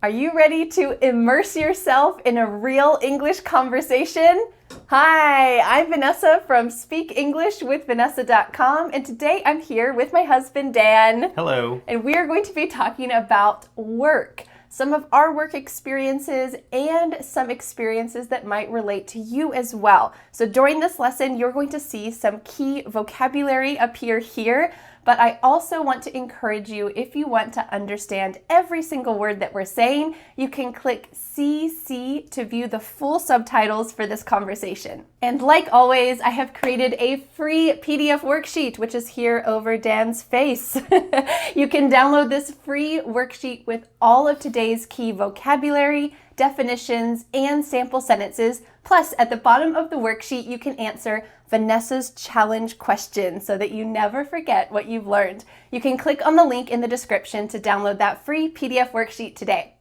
Are you ready to immerse yourself in a real English conversation? Hi, I'm Vanessa from SpeakEnglishWithVanessa.com, and today I'm here with my husband, Dan. Hello. And we are going to be talking about work, some of our work experiences, and some experiences that might relate to you as well. So during this lesson, you're going to see some key vocabulary appear here, but I also want to encourage you, if you want to understand every single word that we're saying, you can click CC to view the full subtitles for this conversation. And like always, I have created a free PDF worksheet, which is here over Dan's face. You can download this free worksheet with all of today's key vocabulary, definitions, and sample sentences. Plus, at the bottom of the worksheet, you can answer Vanessa's challenge question so that you never forget what you've learned. You can click on the link in the description to download that free PDF worksheet today.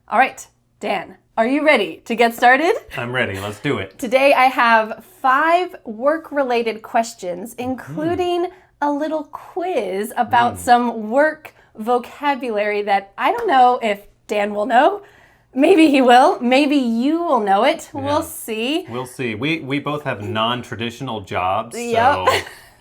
All right, Dan, are you ready to get started? I'm ready. Let's do it. Today I have 5 work-related questions, including a little quiz about some work vocabulary that I don't know if Dan will know. Maybe he will. Maybe you will know it. Yeah. We'll see. We'll see. We both have non-traditional jobs, Yep.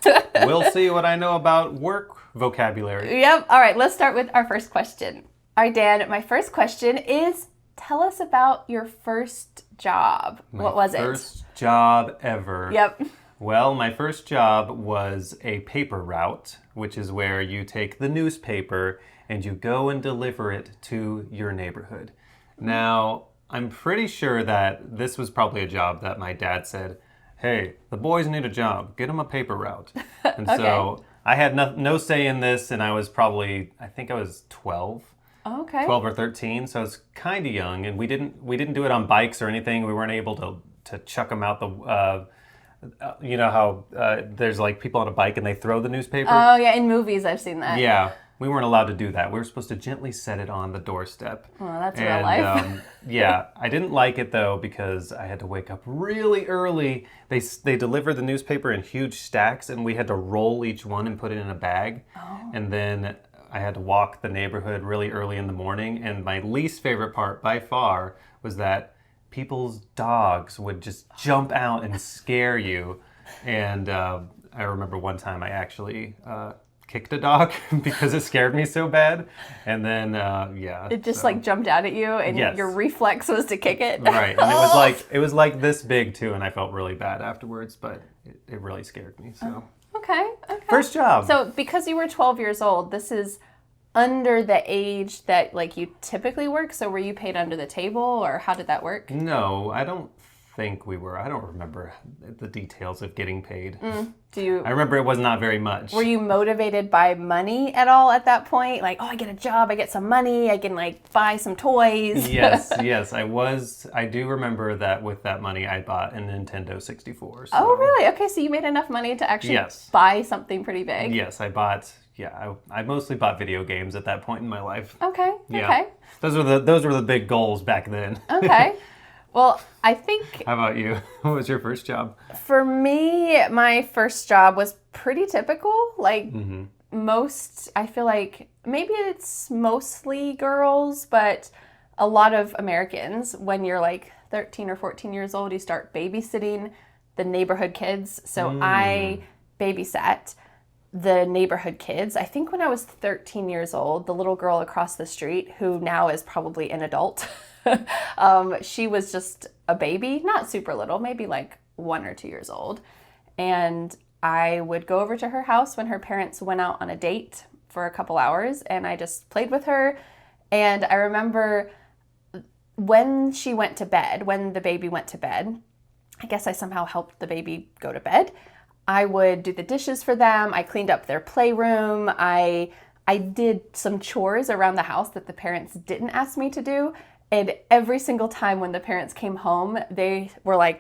so we'll see what I know about work vocabulary. Yep. All right, let's start with our first question. All right, Dan, my first question is, tell us about your first job. What was it? First job ever. Yep. Well, my first job was a paper route, which is where you take the newspaper and you go and deliver it to your neighborhood. Now, I'm pretty sure that this was probably a job that my dad said, hey, the boys need a job, get them a paper route. And Okay. So I had no say in this, and I was probably, I think I was 12. Okay. 12 or 13, so I was kind of young, and we didn't do it on bikes or anything. We weren't able to chuck them out the, you know how there's like people on a bike and they throw the newspaper? Oh, yeah, in movies I've seen that. Yeah. We weren't allowed to do that. We were supposed to gently set it on the doorstep. Well, that's real life. Yeah, I didn't like it though because I had to wake up really early. They delivered the newspaper in huge stacks, and we had to roll each one and put it in a bag. Oh. And then I had to walk the neighborhood really early in the morning. And my least favorite part by far was that people's dogs would just jump out and scare you. And I remember one time I actually kicked a dog because it scared me so bad, and then it just like jumped out at you, and Yes. your reflex was to kick it. Right, and it was like this big too, and I felt really bad afterwards, but it really scared me. So Okay. first job. So because you were 12 years old, this is under the age that like you typically work. So were you paid under the table, or how did that work? No, I don't think we were. I don't remember the details of getting paid. I remember it was not very much. Were you motivated by money at all at that point? Like, oh, I get a job, I get some money, I can like buy some toys. Yes, I was. I do remember that with that money I bought a Nintendo 64. So. Oh, really? Okay, so you made enough money to actually buy something pretty big. Yes, I bought. Yeah, I mostly bought video games at that point in my life. Okay. Yeah. Okay. Those were the big goals back then. Okay. Well, I think... How about you? What was your first job? For me, my first job was pretty typical. Like most, I feel like maybe it's mostly girls, but a lot of Americans, when you're like 13 or 14 years old, you start babysitting the neighborhood kids. So I babysat the neighborhood kids. I think when I was 13 years old, the little girl across the street, who now is probably an adult, she was just a baby, not super little, maybe like 1 or 2 years old. And I would go over to her house when her parents went out on a date for a couple hours, and I just played with her. And I remember when she went to bed, when the baby went to bed, I guess I somehow helped the baby go to bed. I would do the dishes for them. I cleaned up their playroom. I did some chores around the house that the parents didn't ask me to do. And every single time when the parents came home, they were like,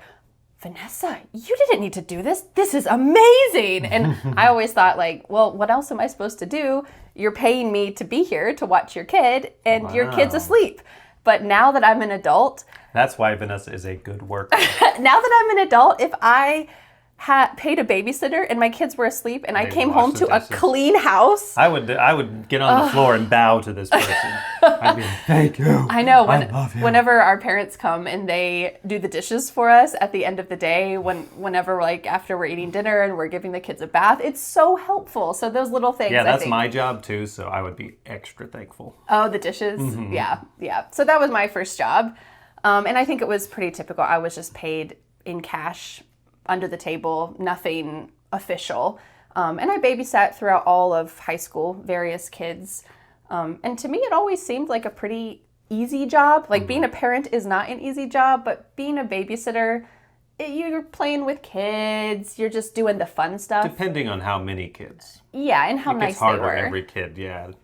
Vanessa, you didn't need to do this. This is amazing. And I always thought like, well, what else am I supposed to do? You're paying me to be here to watch your kid, and your kid's asleep. But now that I'm an adult... That's why Vanessa is a good worker. Now that I'm an adult, if I paid a babysitter and my kids were asleep and I They came washed home the to a dishes. clean house. I would get on the floor and bow to this person. I'd be like, thank you. I know. I love you. Whenever our parents come and they do the dishes for us at the end of the day, whenever like after we're eating dinner and we're giving the kids a bath, it's so helpful. So those little things. Yeah, I that's think, my job too, so I would be extra thankful. Oh, the dishes? Mm-hmm. Yeah. So that was my first job. And I think it was pretty typical. I was just paid in cash under the table, nothing official. And I babysat throughout all of high school, various kids. And to me, it always seemed like a pretty easy job. Like being a parent is not an easy job, but being a babysitter, you're playing with kids, you're just doing the fun stuff. Depending on how many kids. Yeah, and how It nice gets they harder were. every kid,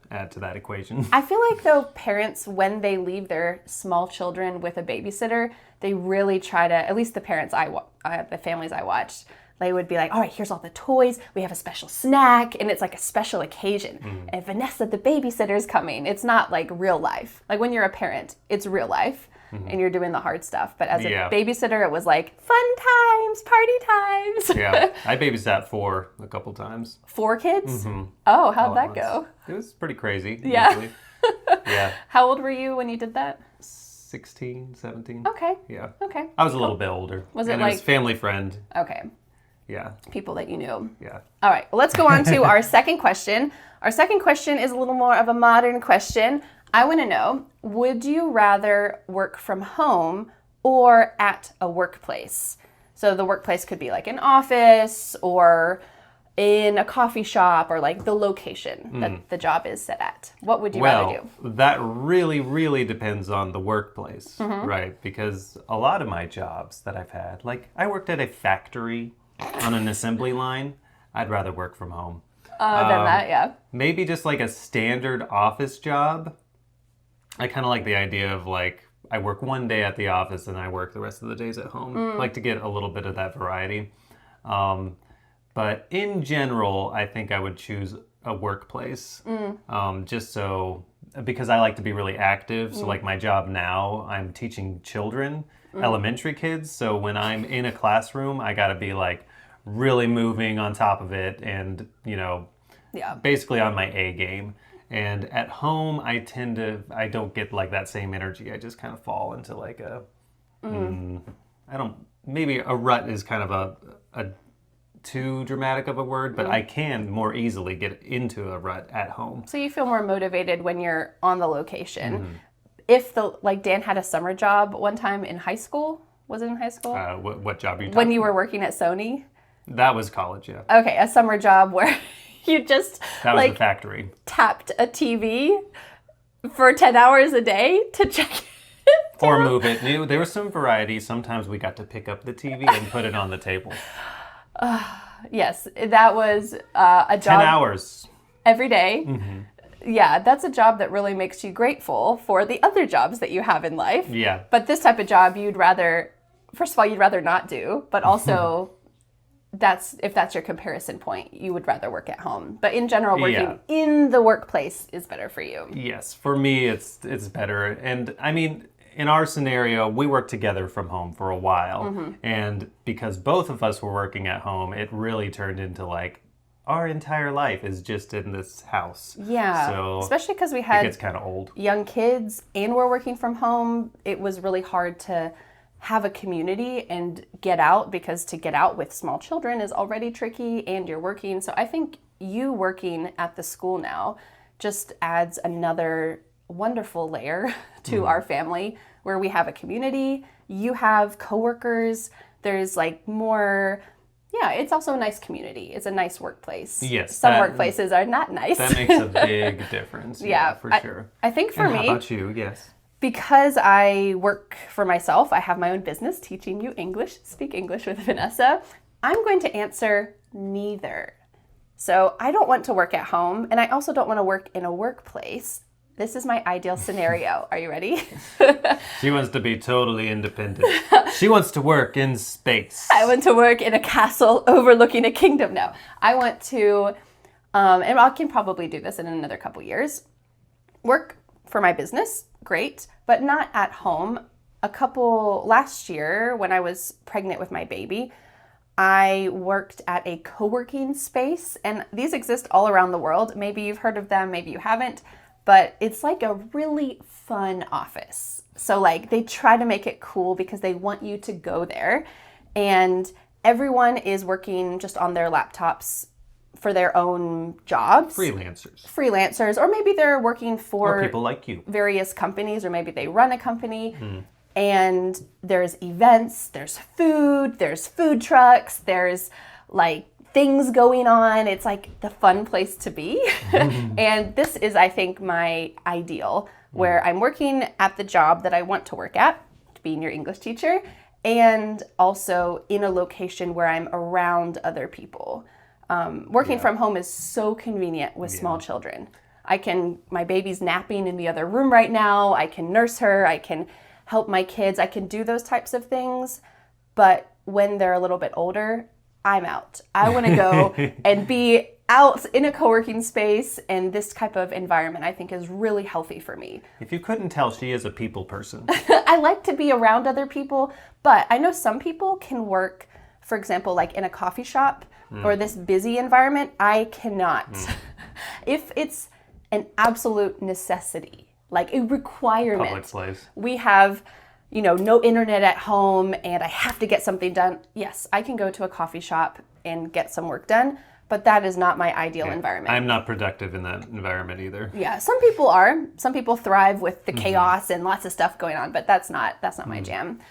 add to that equation. I feel like though parents, when they leave their small children with a babysitter, they really try to, at least the parents the families I watched, they would be like, all right, here's all the toys. We have a special snack. And it's like a special occasion. And Vanessa, the babysitter, is coming. It's not like real life. Like when you're a parent, it's real life. And you're doing the hard stuff. But as a babysitter, it was like fun times, party times. Yeah, I babysat 4 a couple times. 4 kids? Oh, how'd that go? It was pretty crazy. Yeah. Usually. Yeah. How old were you when you did that? 16, 17. Okay. Yeah. Okay. I was a little bit older. Was it and like- it was family friend. Okay. Yeah. People that you knew. Yeah. All right, well, let's go on to our second question. Our second question is a little more of a modern question. I want to know, would you rather work from home or at a workplace? So the workplace could be like an office or in a coffee shop or like the location that the job is set at. What would you rather do? Well, that really, really depends on the workplace, right? Because a lot of my jobs that I've had, like I worked at a factory on an assembly line. I'd rather work from home. Than that, yeah. Maybe just like a standard office job. I kind of like the idea of like, I work one day at the office and I work the rest of the days at home. Like to get a little bit of that variety. But in general, I think I would choose a workplace. Just so, because I like to be really active. So like my job now, I'm teaching children, elementary kids. So when I'm in a classroom, I got to be like really moving on top of it and, basically on my A game. And at home, I don't get like that same energy. I just kind of fall into like maybe a rut is kind of a too dramatic of a word, but I can more easily get into a rut at home. So you feel more motivated when you're on the location. If Dan had a summer job one time in high school. Was it in high school? What job are you talking When you were working at Sony? That was college, yeah. Okay, a summer job where you just That was the factory. tapped a TV for 10 hours a day to check it. Or move it. There was some variety. Sometimes we got to pick up the TV and put it on the table. Yes, that was a job 10 hours. every day. Yeah, that's a job that really makes you grateful for the other jobs that you have in life. Yeah. But this type of job you'd rather not do, but also if that's your comparison point, you would rather work at home. But in general, working in the workplace is better for you. Yes, for me it's better. And I mean, in our scenario, we worked together from home for a while. And because both of us were working at home, it really turned into like our entire life is just in this house. Yeah, so especially because we it had gets kind of old. young kids and we're working from home. It was really hard to have a community and get out, because to get out with small children is already tricky and you're working. So I think you working at the school now just adds another wonderful layer to our family, where we have a community, you have coworkers, there's like more. Yeah, it's also a nice community. It's a nice workplace. Yes. Some workplaces are not nice. That makes a big difference. Yeah, for sure. I think for and me, how about you? Yes. because I work for myself, I have my own business teaching you English, Speak English with Vanessa, I'm going to answer neither. So I don't want to work at home, and I also don't want to work in a workplace. This is my ideal scenario. Are you ready? She wants to be totally independent. She wants to work in space. I want to work in a castle overlooking a kingdom. No, I want to, and I can probably do this in another couple years, work for my business, great, but not at home. Last year when I was pregnant with my baby, I worked at a co-working space, and these exist all around the world. Maybe you've heard of them, maybe you haven't, but it's like a really fun office. So like they try to make it cool because they want you to go there, and everyone is working just on their laptops for their own jobs. Freelancers, or maybe they're working for or people like you. Various companies, or maybe they run a company. And there's events, there's food trucks, there's like things going on. It's like the fun place to be. And this is, I think, my ideal, where I'm working at the job that I want to work at, being your English teacher, and also in a location where I'm around other people. Working from home is so convenient with small children. My baby's napping in the other room right now. I can nurse her. I can help my kids. I can do those types of things. But when they're a little bit older, I'm out. I want to go and be out in a co-working space, and this type of environment I think is really healthy for me. If you couldn't tell, she is a people person. I like to be around other people, but I know some people can work, for example, like in a coffee shop or this busy environment. I cannot. If it's an absolute necessity, like a requirement. Public place. We have, no internet at home and I have to get something done. Yes, I can go to a coffee shop and get some work done, but that is not my ideal environment. I'm not productive in that environment either. Yeah, some people are. Some people thrive with the chaos and lots of stuff going on, but that's not my jam.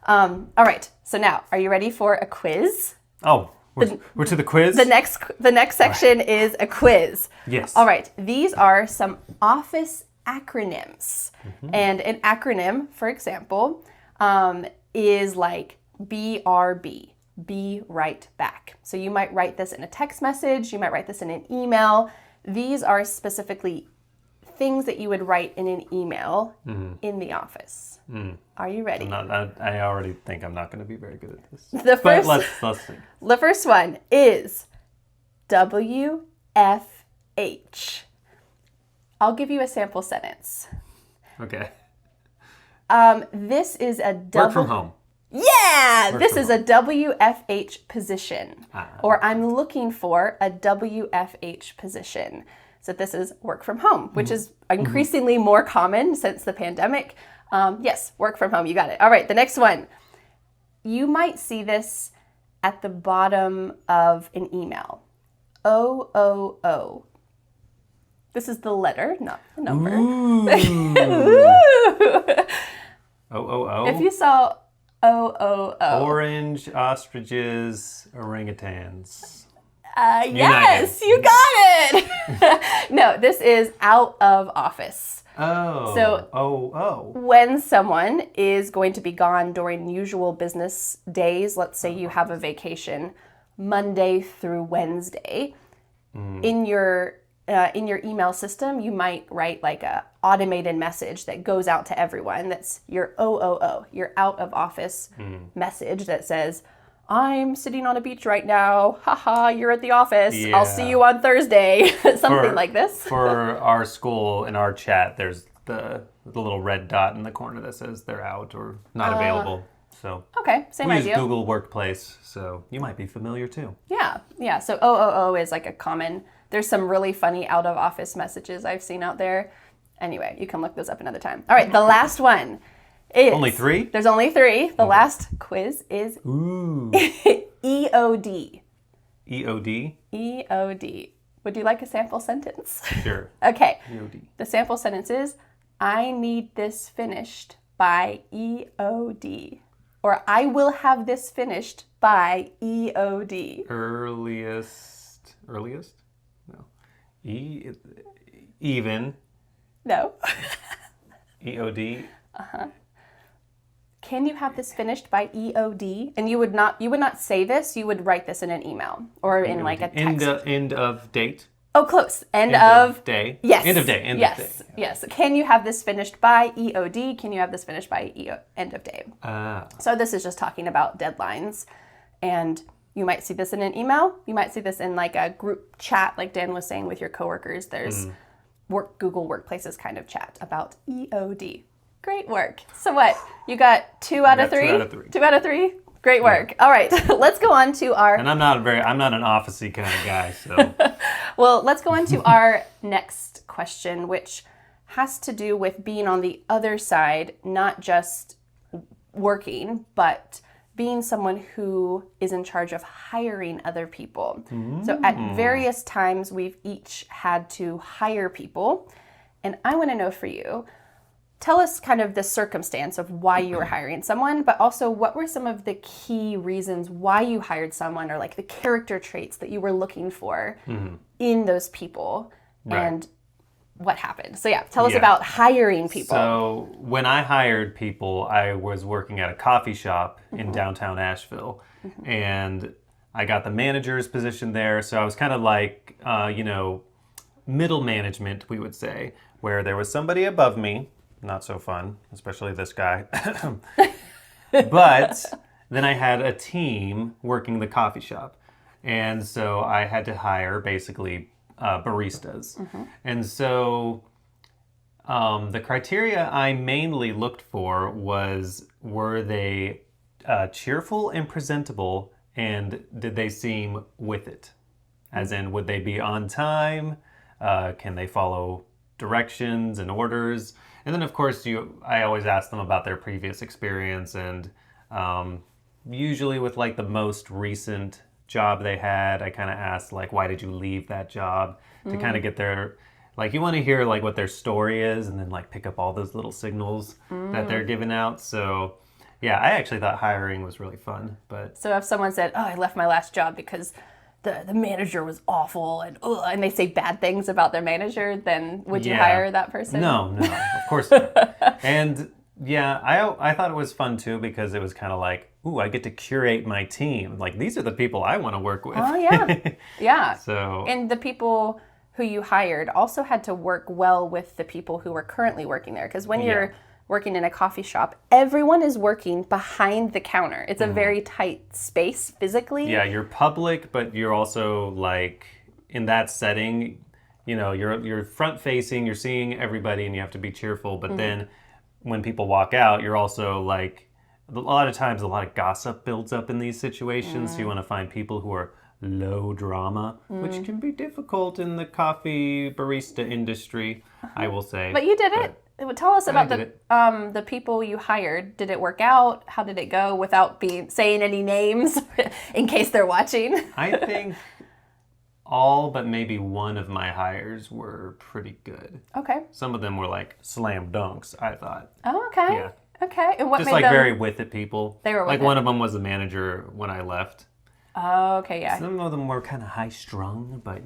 All right, so now, are you ready for a quiz? Oh, we're to the quiz? The next section is a quiz. Yes. All right, these are some office acronyms. And an acronym, for example, is like BRB, be right back. So you might write this in a text message, you might write this in an email. These are specifically things that you would write in an email in the office. Are you ready? I already think I'm not going to be very good at this. But let's see. The first one is WFH. I'll give you a sample sentence. Okay. This is a Work from home. Yeah! This is a WFH position. Or I'm looking for a WFH position. So this is work from home, which is increasingly more common since the pandemic. Yes, work from home. You got it. All right, the next one. You might see this at the bottom of an email. OOO. This is the letter, not the number. Ooh. OOO. If you saw OOO. Orange, ostriches, orangutans. Yes, you got it. No, this is out of office. Oh. So, when someone is going to be gone during usual business days, let's say you have a vacation Monday through Wednesday, in your email system, you might write like a automated message that goes out to everyone. That's your OOO, your out of office message that says, I'm sitting on a beach right now. Haha, you're at the office. Yeah. I'll see you on Thursday. Something like this. For our school, in our chat, there's the little red dot in the corner that says they're out or not available. So okay, same idea. We use Google Workplace, so you might be familiar too. Yeah. So OOO is like a common. There's some really funny out of office messages I've seen out there. Anyway, you can look those up another time. All right, the last one. Only 3? There's only 3. The last quiz is EOD. EOD? EOD. Would you like a sample sentence? Sure. Okay. EOD. The sample sentence is, I need this finished by EOD. Or I will have this finished by EOD. Earliest? No. Even. No. EOD. Can you have this finished by EOD? And you would not say this, you would write this in an email or in like a text. End of date. Oh, close. End of day. Yes. End of day. End of day. Yes. Can you have this finished by EOD? Can you have this finished by end of day? So this is just talking about deadlines. And you might see this in an email. You might see this in like a group chat, like Dan was saying, with your coworkers. There's Google Workplaces kind of chat about EOD. Great work. So what? You got 2 out of 3? 2 out of 3. 2 out of 3? Great work. All right, let's go on to our... And I'm not an office-y kind of guy, so... Well, let's go on to our next question, which has to do with being on the other side, not just working, but being someone who is in charge of hiring other people. So at various times, we've each had to hire people. And I want to know for you, tell us kind of the circumstance of why you were hiring someone, but also what were some of the key reasons why you hired someone, or like the character traits that you were looking for in those people, and what happened. So tell us about hiring people. So when I hired people, I was working at a coffee shop in downtown Asheville, and I got the manager's position there. So I was kind of like, middle management, we would say, where there was somebody above me. Not so fun, especially this guy. But then I had a team working the coffee shop. And so I had to hire basically baristas. And so the criteria I mainly looked for was, were they cheerful and presentable, and did they seem with it? As in, would they be on time? Can they follow directions and orders? And then, of course, I always ask them about their previous experience, and usually with like the most recent job they had, I kind of ask like, why did you leave that job? To kind of get their, like, you want to hear like what their story is, and then like pick up all those little signals that they're giving out. So yeah, I actually thought hiring was really fun. But so if someone said, "Oh, I left my last job because the manager was awful," and they say bad things about their manager, then would you hire that person? No, of course not. And yeah, I thought it was fun too, because it was kind of like, ooh, I get to curate my team. Like, these are the people I want to work with. Oh, yeah. Yeah. So, and the people who you hired also had to work well with the people who were currently working there. Because when you're working in a coffee shop, everyone is working behind the counter. It's a very tight space physically. Yeah, you're public, but you're also like, in that setting, you're front facing, you're seeing everybody, and you have to be cheerful. But then when people walk out, you're also like, a lot of times a lot of gossip builds up in these situations. So you want to find people who are low drama, which can be difficult in the coffee barista industry, I will say. But you did it. Tell us about the people you hired. Did it work out? How did it go, without saying any names in case they're watching? I think all but maybe one of my hires were pretty good. Okay. Some of them were like slam dunks, I thought. Oh, okay. Yeah. Okay. And what just made like them... very with it people. They were with like it. One of them was the manager when I left. Oh, okay, yeah. Some of them were kind of high strung, but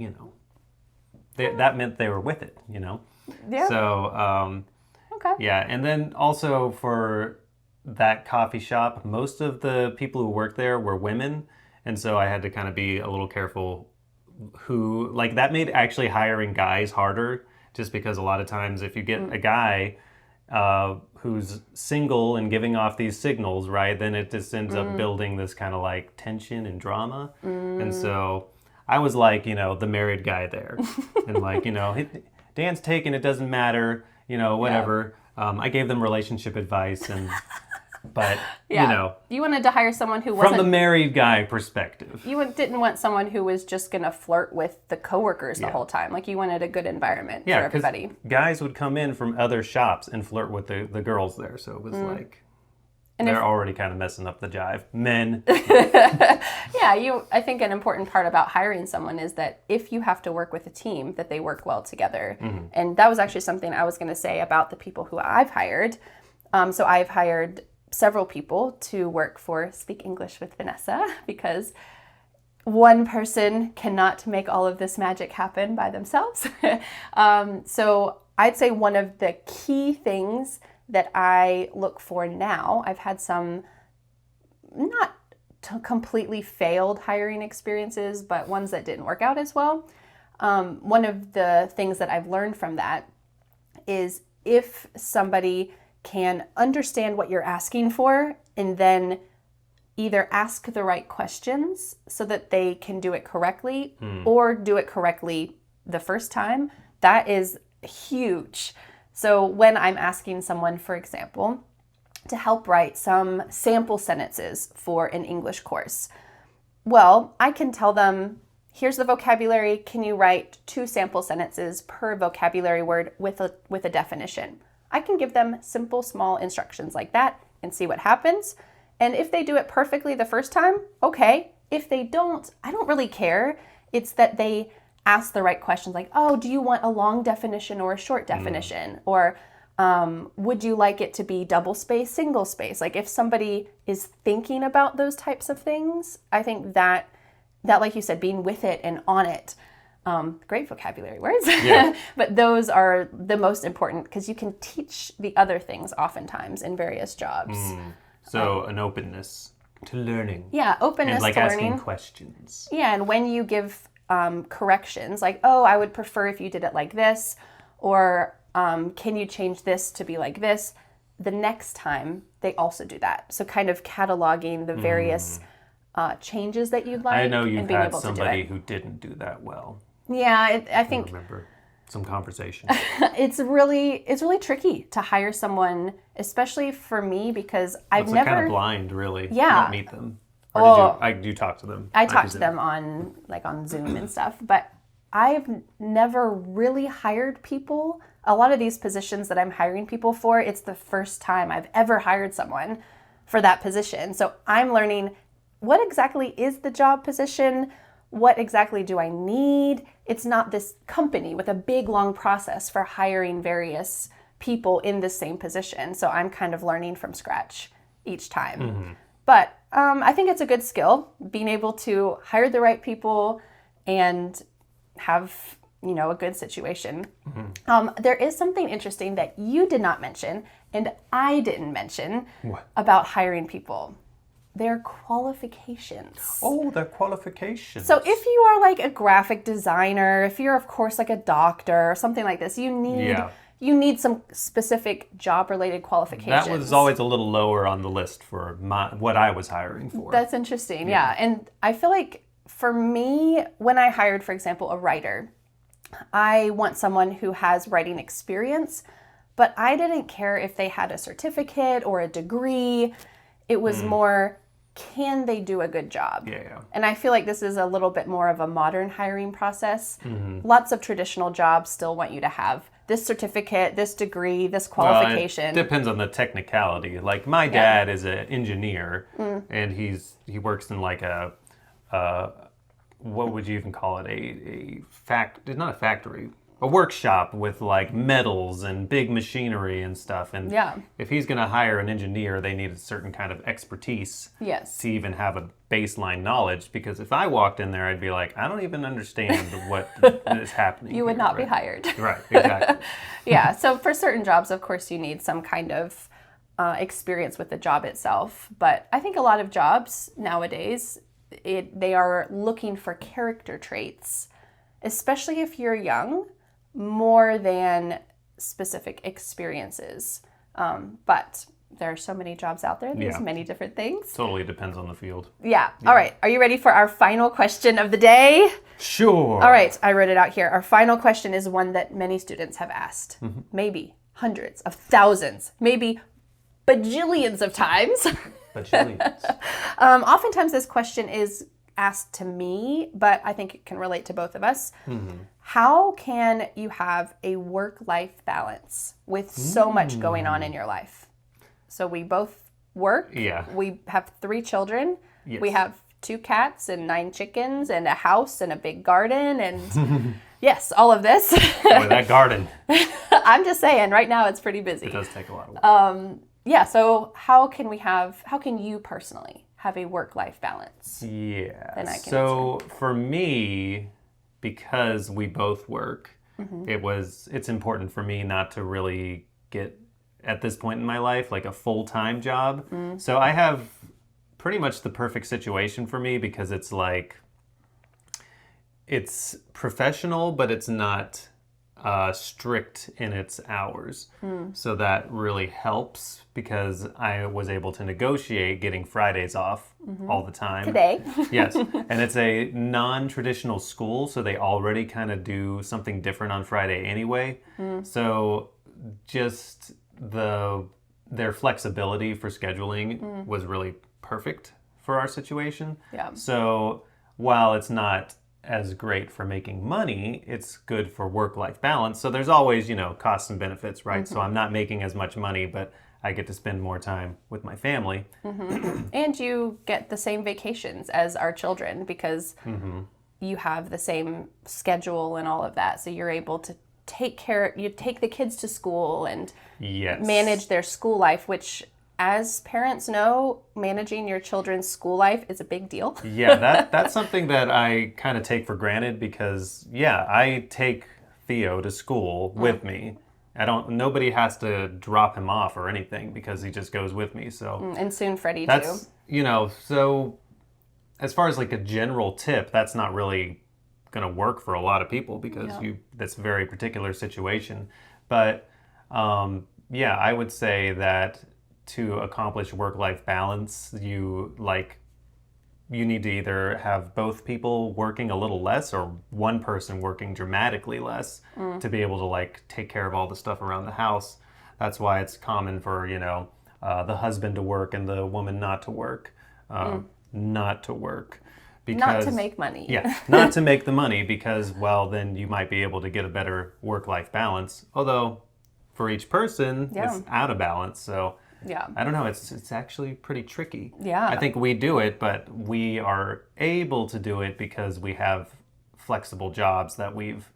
that meant they were with it, Yeah. So, okay. Yeah, and then also for that coffee shop, most of the people who worked there were women, and so I had to kind of be a little careful that made actually hiring guys harder, just because a lot of times if you get a guy who's single and giving off these signals, right, then it just ends up building this kind of like tension and drama. And so I was like, the married guy there. And like, Dan's taken, it doesn't matter, whatever. Yeah. I gave them relationship advice, but you wanted to hire someone who wasn't... From the married guy perspective. You didn't want someone who was just going to flirt with the coworkers the whole time. Like, you wanted a good environment for everybody. Guys would come in from other shops and flirt with the girls there. So it was like, and they're already kind of messing up the jive. Men. Yeah, I think an important part about hiring someone is that if you have to work with a team, that they work well together. And that was actually something I was going to say about the people who I've hired. So I've hired several people to work for Speak English with Vanessa, because one person cannot make all of this magic happen by themselves. So I'd say one of the key things that I look for now, I've had some not completely failed hiring experiences, but ones that didn't work out as well. One of the things that I've learned from that is, if somebody can understand what you're asking for and then either ask the right questions so that they can do it correctly or do it correctly the first time, that is huge. So when I'm asking someone, for example, to help write some sample sentences for an English course. Well, I can tell them, here's the vocabulary. Can you write 2 sample sentences per vocabulary word with a definition? I can give them simple, small instructions like that and see what happens. And if they do it perfectly the first time, okay. If they don't, I don't really care. It's that they ask the right questions like, oh, do you want a long definition or a short definition? Or would you like it to be double space, single space? Like if somebody is thinking about those types of things, I think that like you said, being with it and on it, great vocabulary words, yeah. But those are the most important because you can teach the other things oftentimes in various jobs. So an openness to learning. Yeah, openness and like to asking learning. Questions. Yeah, and when you give corrections, like, oh, I would prefer if you did it like this, or can you change this to be like this? The next time, they also do that. So kind of cataloging the various changes that you'd like. I know you've and being had able somebody to do it. who didn't do that well. Yeah, I think I remember some conversation. it's really tricky to hire someone, especially for me, because I've It's never kind of blind, really. Yeah. You don't meet them. Or Well, did you talk to them? I talk to them on Zoom and stuff, but I've never really hired people. A lot of these positions that I'm hiring people for, it's the first time I've ever hired someone for that position. So I'm learning what exactly is the job position? What exactly do I need? It's not this company with a big, long process for hiring various people in the same position. So I'm kind of learning from scratch each time. Mm-hmm. But I think it's a good skill, being able to hire the right people and have, a good situation. Mm-hmm. There is something interesting that you did not mention and I didn't mention about hiring people. Their qualifications. Oh, their qualifications. So if you are like a graphic designer, if you're of course like a doctor or something like this, you need some specific job-related qualifications. That was always a little lower on the list for what I was hiring for. That's interesting, yeah. And I feel like for me, when I hired, for example, a writer, I want someone who has writing experience, but I didn't care if they had a certificate or a degree. It was more, can they do a good job? Yeah. And I feel like this is a little bit more of a modern hiring process. Mm-hmm. Lots of traditional jobs still want you to have this certificate, this degree, this qualification. Well, it depends on the technicality. Like my dad is an engineer, and he works in like a what would you even call it? Not a factory. A workshop with like metals and big machinery and stuff. And if he's going to hire an engineer, they need a certain kind of expertise to even have a baseline knowledge. Because if I walked in there, I'd be like, I don't even understand what is happening. You would not be hired. Right, exactly. Yeah, so for certain jobs, of course, you need some kind of experience with the job itself. But I think a lot of jobs nowadays, they are looking for character traits, especially if you're young, more than specific experiences. But there are so many jobs out there. There's many different things. Totally depends on the field. Yeah. All right. Are you ready for our final question of the day? Sure. All right. I wrote it out here. Our final question is one that many students have asked. Mm-hmm. Maybe hundreds of thousands, maybe bajillions of times. Bajillions. Oftentimes this question is asked to me, but I think it can relate to both of us. Mm-hmm. How can you have a work-life balance with so much going on in your life? So we both work. Yeah. We have 3 children. Yes. We have 2 cats and 9 chickens and a house and a big garden and yes, all of this. Boy, that garden. I'm just saying, right now it's pretty busy. It does take a lot of work. Yeah, so how can you personally have a work-life balance? Yeah. So for me, because we both work, it's important for me not to really get, at this point in my life, like a full-time job. Mm. So I have pretty much the perfect situation for me because it's like, it's professional, but it's not strict in its hours. So that really helps because I was able to negotiate getting Fridays off all the time. Today. Yes. And it's a non-traditional school, so they already kind of do something different on Friday anyway. So just the their flexibility for scheduling was really perfect for our situation. Yeah. So while it's not as great for making money, it's good for work-life balance. So there's always, costs and benefits, right? So I'm not making as much money, but I get to spend more time with my family. And you get the same vacations as our children because you have the same schedule and all of that. So you're able to you take the kids to school and manage their school life, which, as parents know, managing your children's school life is a big deal. That's something that I kind of take for granted because, I take Theo to school with me. Nobody has to drop him off or anything because he just goes with me. So and soon Freddie too. So as far as like a general tip, that's not really going to work for a lot of people because that's a very particular situation. But I would say that to accomplish work-life balance, you need to either have both people working a little less or one person working dramatically less to be able to take care of all the stuff around the house. That's why it's common for, the husband to work and the woman not to work. Not to work. Because, not to make money. Not to make the money because, then you might be able to get a better work-life balance. Although, for each person, it's out of balance. So, I don't know. It's actually pretty tricky. I think we do it, but we are able to do it because we have flexible jobs that we've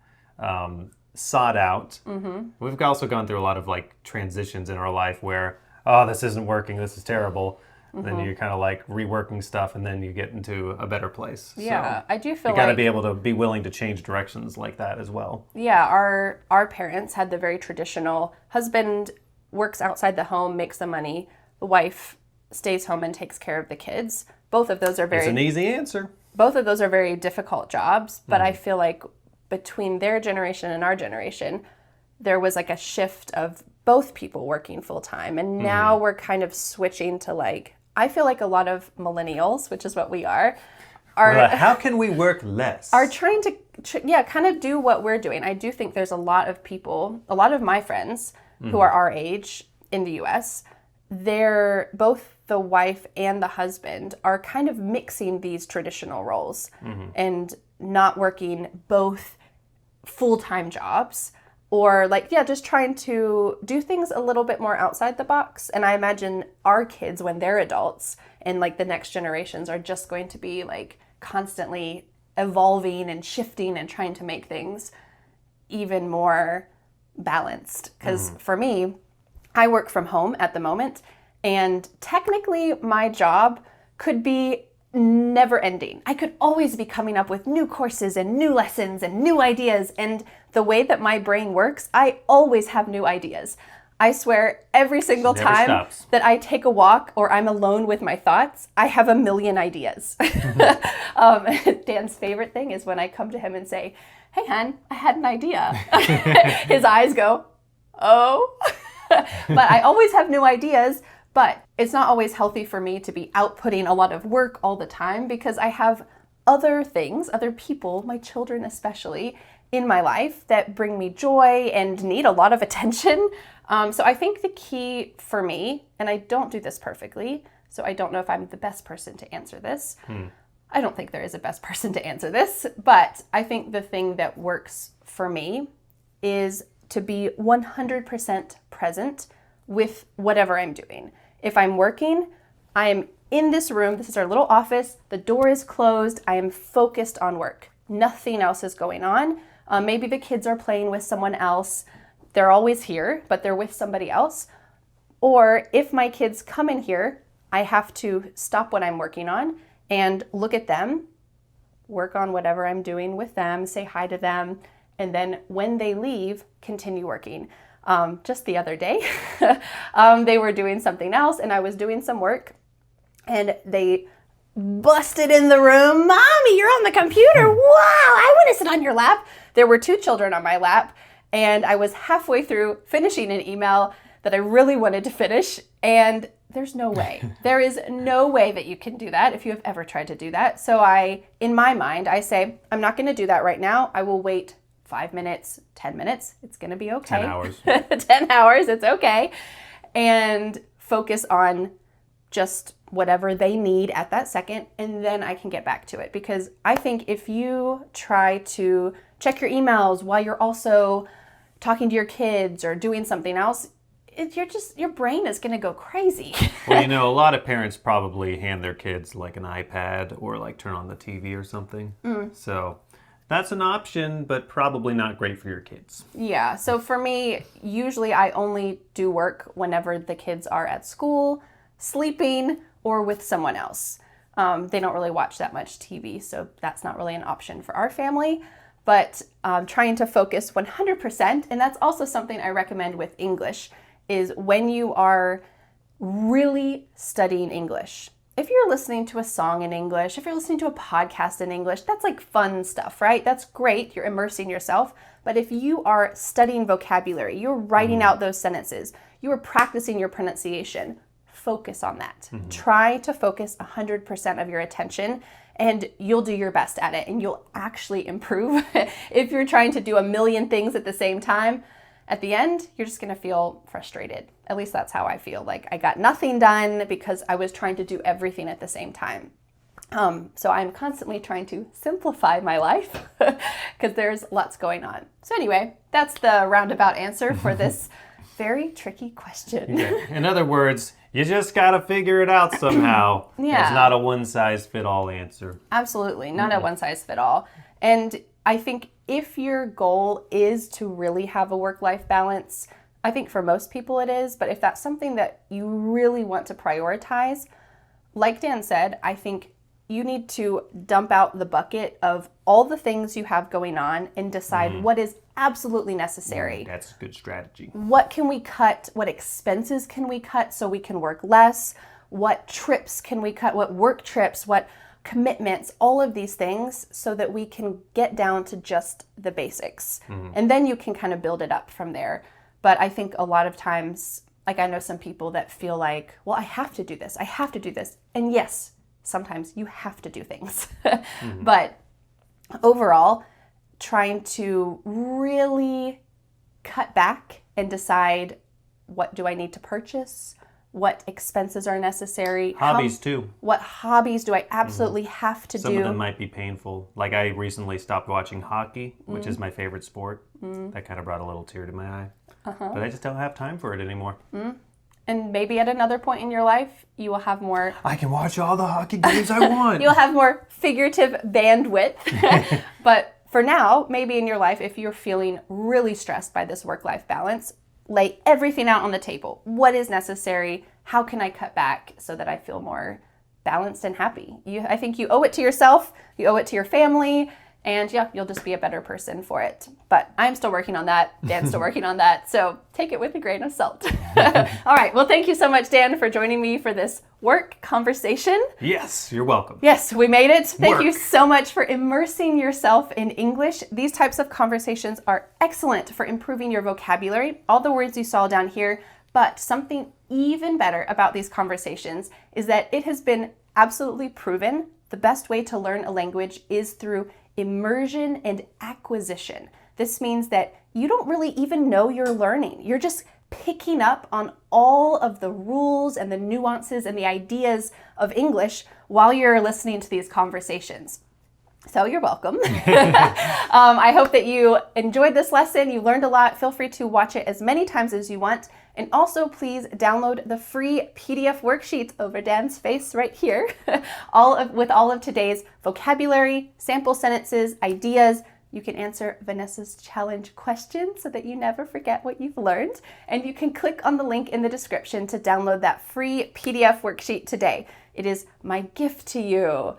sought out. We've also gone through a lot of transitions in our life where, this isn't working, this is terrible. Then you're kind of reworking stuff, and then you get into a better place. Yeah, so I do feel you got to be able to be willing to change directions like that as well. Yeah, our parents had the very traditional husband works outside the home, makes the money. The wife stays home and takes care of the kids. Both of those are It's an easy answer. Both of those are very difficult jobs, but I feel like between their generation and our generation, there was a shift of both people working full time. And now we're kind of switching to I feel like a lot of millennials, which is what we are how can we work less? Are trying to kind of do what we're doing. I do think there's a lot of people, a lot of my friends who are our age in the US, they're both the wife and the husband are kind of mixing these traditional roles and not working both full-time jobs or just trying to do things a little bit more outside the box. And I imagine our kids, when they're adults and the next generations, are just going to be constantly evolving and shifting and trying to make things even more balanced. Because for me, I work from home at the moment, and technically my job could be never ending. I could always be coming up with new courses and new lessons and new ideas. And the way that my brain works, I always have new ideas. I swear every single time that I take a walk or I'm alone with my thoughts, I have a million ideas. Dan's favorite thing is when I come to him and say, "Hey, hon, I had an idea." His eyes go, "Oh." But I always have new ideas. But it's not always healthy for me to be outputting a lot of work all the time because I have other things, other people, my children especially, in my life that bring me joy and need a lot of attention. So I think the key for me, and I don't do this perfectly, so I don't know if I'm the best person to answer this. I don't think there is a best person to answer this, but I think the thing that works for me is to be 100% present with whatever I'm doing. If I'm working, I am in this room. This is our little office. The door is closed. I am focused on work. Nothing else is going on. Maybe the kids are playing with someone else. They're always here, but they're with somebody else. Or if my kids come in here, I have to stop what I'm working on and look at them, work on whatever I'm doing with them, say hi to them, and then when they leave, continue working. Just the other day, they were doing something else and I was doing some work and they busted in the room. "Mommy, you're on the computer. Wow, I want to sit on your lap." There were 2 children on my lap and I was halfway through finishing an email that I really wanted to finish, and there's no way. There is no way that you can do that if you have ever tried to do that. So in my mind, I say, I'm not going to do that right now. I will wait 5 minutes, 10 minutes. It's going to be okay. 10 hours. 10 hours. It's okay. and focus on just whatever they need at that second, and then I can get back to it. Because I think if you try to check your emails while you're also talking to your kids or doing something else, your brain is going to go crazy. Well, a lot of parents probably hand their kids like an iPad or like turn on the TV or something. So that's an option, but probably not great for your kids. Yeah. So for me, usually I only do work whenever the kids are at school, sleeping, or with someone else. They don't really watch that much TV, so that's not really an option for our family. But trying to focus 100%, and that's also something I recommend with English, is when you are really studying English. If you're listening to a song in English, if you're listening to a podcast in English, that's like fun stuff, right? That's great. You're immersing yourself. But if you are studying vocabulary, you're writing out those sentences, you are practicing your pronunciation, focus on that. Try to focus 100% of your attention, and you'll do your best at it, and you'll actually improve. If you're trying to do a million things at the same time, at the end, you're just going to feel frustrated. At least that's how I feel. Like I got nothing done because I was trying to do everything at the same time. So I'm constantly trying to simplify my life because there's lots going on. So anyway, that's the roundabout answer for this very tricky question. Yeah. In other words, you just got to figure it out somehow. Yeah. It's not a one-size-fit-all answer. Absolutely, not a one-size-fit-all. And I think if your goal is to really have a work-life balance, I think for most people it is, but if that's something that you really want to prioritize, like Dan said, I think you need to dump out the bucket of all the things you have going on and decide what is absolutely necessary. That's a good strategy. What can we cut? What expenses can we cut so we can work less? What trips can we cut? What work trips? What commitments? All of these things so that we can get down to just the basics. And then you can kind of build it up from there. But I think a lot of times, like I know some people that feel like, well, I have to do this. I have to do this. And yes, sometimes you have to do things. But overall, trying to really cut back and decide, what do I need to purchase? What expenses are necessary? Hobbies too. What hobbies do I absolutely have to do? Some of them might be painful. Like I recently stopped watching hockey, which is my favorite sport. That kind of brought a little tear to my eye. But I just don't have time for it anymore. And maybe at another point in your life, you will have more... I can watch all the hockey games I want. You'll have more figurative bandwidth. But for now, maybe in your life, if you're feeling really stressed by this work-life balance, lay everything out on the table. What is necessary? How can I cut back so that I feel more balanced and happy? I think you owe it to yourself, you owe it to your family, and yeah, you'll just be a better person for it. But I'm still working on that. Dan's still working on that. So take it with a grain of salt. All right. Well, thank you so much, Dan, for joining me for this work conversation. Yes, you're welcome. Yes, we made it. Thank you so much for immersing yourself in English. These types of conversations are excellent for improving your vocabulary, all the words you saw down here. But something even better about these conversations is that it has been absolutely proven the best way to learn a language is through immersion and acquisition. This means that you don't really even know you're learning. You're just picking up on all of the rules and the nuances and the ideas of English while you're listening to these conversations. So you're welcome. I hope that you enjoyed this lesson. You learned a lot. Feel free to watch it as many times as you want. And also please download the free PDF worksheet over Dan's face right here, with all of today's vocabulary, sample sentences, ideas. You can answer Vanessa's challenge questions so that you never forget what you've learned. And you can click on the link in the description to download that free PDF worksheet today. It is my gift to you.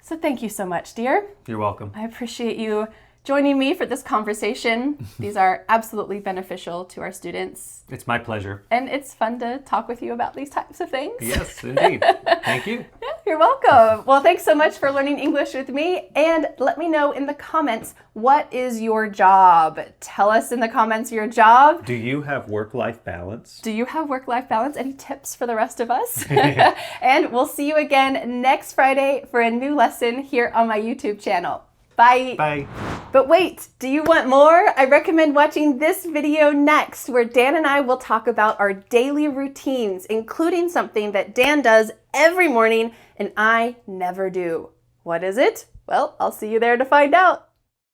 So thank you so much, dear. You're welcome. I appreciate you joining me for this conversation. These are absolutely beneficial to our students. It's my pleasure. And it's fun to talk with you about these types of things. Yes, indeed. Thank you. Yeah, you're welcome. Well, thanks so much for learning English with me. And let me know in the comments, what is your job? Tell us in the comments your job. Do you have work-life balance? Do you have work-life balance? Any tips for the rest of us? And we'll see you again next Friday for a new lesson here on my YouTube channel. Bye. Bye. But wait, do you want more? I recommend watching this video next, where Dan and I will talk about our daily routines, including something that Dan does every morning and I never do. What is it? Well, I'll see you there to find out.